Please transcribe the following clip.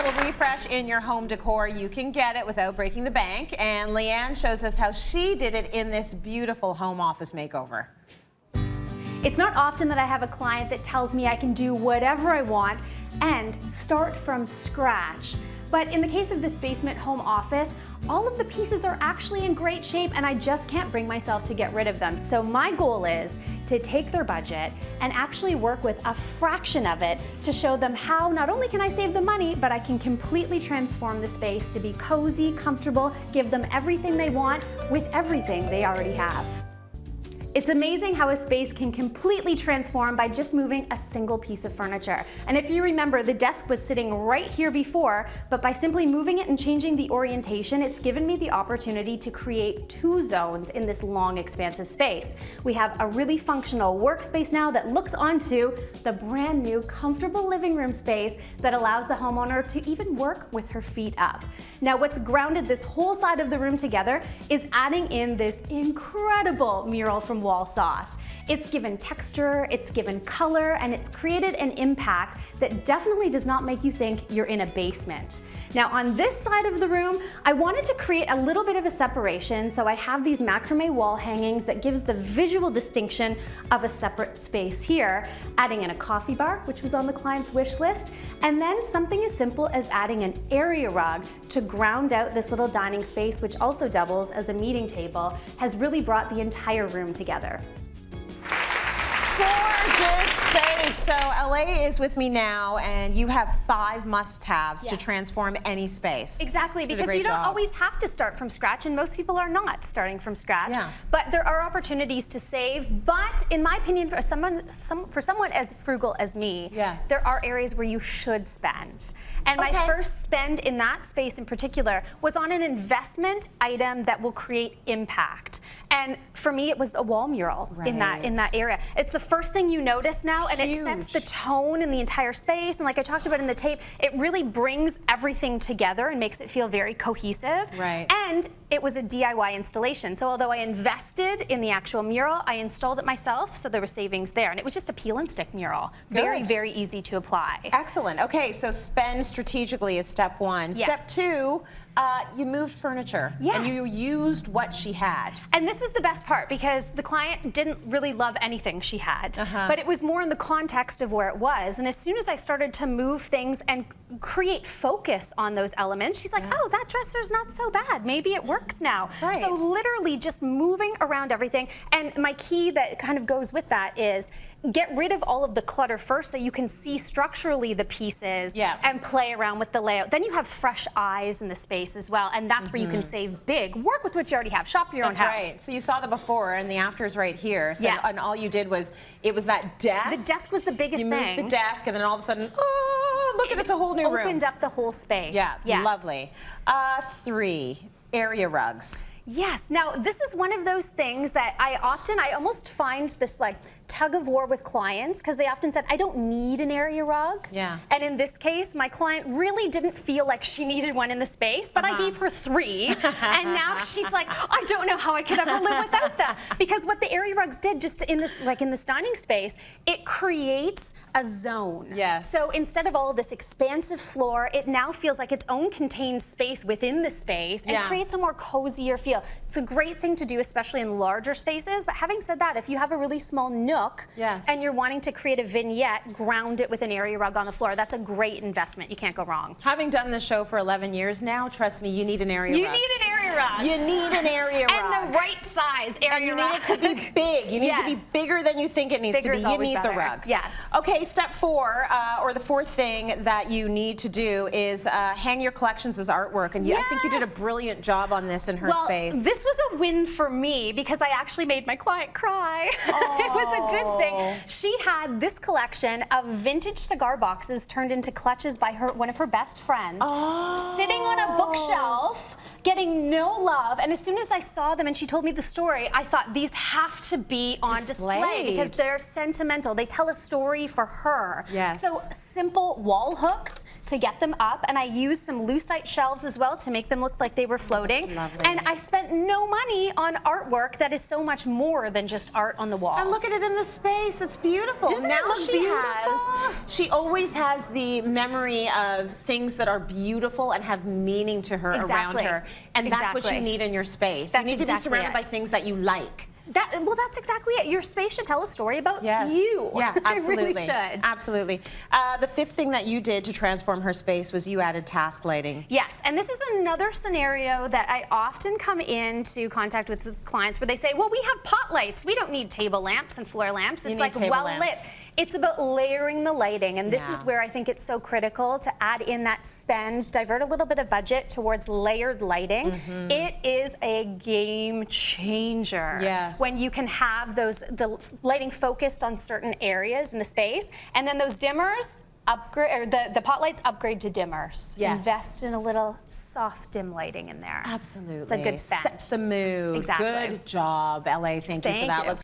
little refresh in your home decor, you can get it without breaking the bank. And Leigh-Ann shows us how she did it in this beautiful home office makeover. It's not often that I have a client that tells me I can do whatever I want and start from scratch. But in the case of this basement home office, all of the pieces are actually in great shape and I just can't bring myself to get rid of them. So my goal is to take their budget and actually work with a fraction of it to show them how not only can I save the money, but I can completely transform the space to be cozy, comfortable, give them everything they want with everything they already have. It's amazing how a space can completely transform by just moving a single piece of furniture. And if you remember, the desk was sitting right here before, but by simply moving it and changing the orientation, it's given me the opportunity to create 2 zones in this long, expansive space. We have a really functional workspace now that looks onto the brand new, comfortable living room space that allows the homeowner to even work with her feet up. Now, what's grounded this whole side of the room together is adding in this incredible mural from Wall Sauce. It's given texture, it's given color, and it's created an impact that definitely does not make you think you're in a basement. Now on this side of the room, I wanted to create a little bit of a separation, so I have these macrame wall hangings that gives the visual distinction of a separate space here, adding in a coffee bar, which was on the client's wish list, and then something as simple as adding an area rug to ground out this little dining space, which also doubles as a meeting table, has really brought the entire room together. Gorgeous space. So LA is with me now, and you have 5 must-haves to transform any space. Exactly, because you don't always have to start from scratch, and most people are not starting from scratch. Yeah. But there are opportunities to save. But in my opinion, for someone as frugal as me, there are areas where you should spend. And my first spend in that space in particular was on an investment item that will create impact. And for me, it was a wall mural in that area. It's the first thing you notice now, and it sets the tone in the entire space. And like I talked about in the tape, it really brings everything together and makes it feel very cohesive. And it was a DIY installation. So although I invested in the actual mural, I installed it myself, so there was savings there. And it was just a peel and stick mural. Very, very easy to apply. Excellent. Okay, so spend strategically is step 1. Step 2, you moved furniture and you used what she had. And this was the best part because the client didn't really love anything she had, but it was more in the context of where it was. And as soon as I started to move things and create focus on those elements, she's like, oh, that dresser's not so bad. Maybe it works now. So literally just moving around everything. And my key that kind of goes with that is get rid of all of the clutter first so you can see structurally the pieces and play around with the layout. Then you have fresh eyes in the space as well, and that's where you can save big. Work with what you already have. Shop your own house. That's right. So you saw the before and the after is right here. So and all you did was, it was that desk. The desk was the biggest thing. You moved the desk and then all of a sudden, oh, look, it's a whole new room. Opened up the whole space. Lovely. 3, area rugs. Yes. Now, this is one of those things that I almost find this like tug of war with clients because they often said, I don't need an area rug. And in this case, my client really didn't feel like she needed one in the space, but I gave her 3. And now she's like, I don't know how I could ever live without that. Because what the area rugs did just in this, like in this dining space, it creates a zone. So instead of all of this expansive floor, it now feels like its own contained space within the space and creates a more cozier feel. It's a great thing to do, especially in larger spaces. But having said that, if you have a really small nook and you're wanting to create a vignette, ground it with an area rug on the floor. That's a great investment. You can't go wrong. Having done this show for 11 years now, trust me, you need an area rug. You need an area rug. You need an area rug. And the right size area rug. And you need it to be big. You need to be bigger than you think it needs to be. You need the rug. Okay, step 4, or the 4th thing that you need to do is hang your collections as artwork. And I think you did a brilliant job on this in her space. This was a win for me because I actually made my client cry. It was a good thing. She had this collection of vintage cigar boxes turned into clutches by one of her best friends, sitting on a bookshelf, getting no love. And as soon as I saw them and she told me the story, I thought these have to be on display because they're sentimental. They tell a story for her. So simple wall hooks to get them up, and I used some lucite shelves as well to make them look like they were floating. And I spent no money on artwork that is so much more than just art on the wall. And look at it in the space. It's beautiful. Doesn't it look beautiful? She always has the memory of things that are beautiful and have meaning to her around her. And that's what you need in your space. You need to be surrounded by things that you like. Well, that's exactly it. Your space should tell a story about you. Yeah, absolutely. It really should. Absolutely. The fifth thing that you did to transform her space was you added task lighting. Yes, and this is another scenario that I often come into contact with clients where they say, well, we have pot lights. We don't need table lamps and floor lamps. It's like well lit. It's about layering the lighting, and this is where I think it's so critical to add in that spend, divert a little bit of budget towards layered lighting. It is a game changer. Yes. When you can have the lighting focused on certain areas in the space, and then those dimmers upgrade, or the pot lights upgrade to dimmers. Yes. Invest in a little soft dim lighting in there. Absolutely. It's a good spend. Sets the mood. Exactly. Good job, LA. Thank you for that.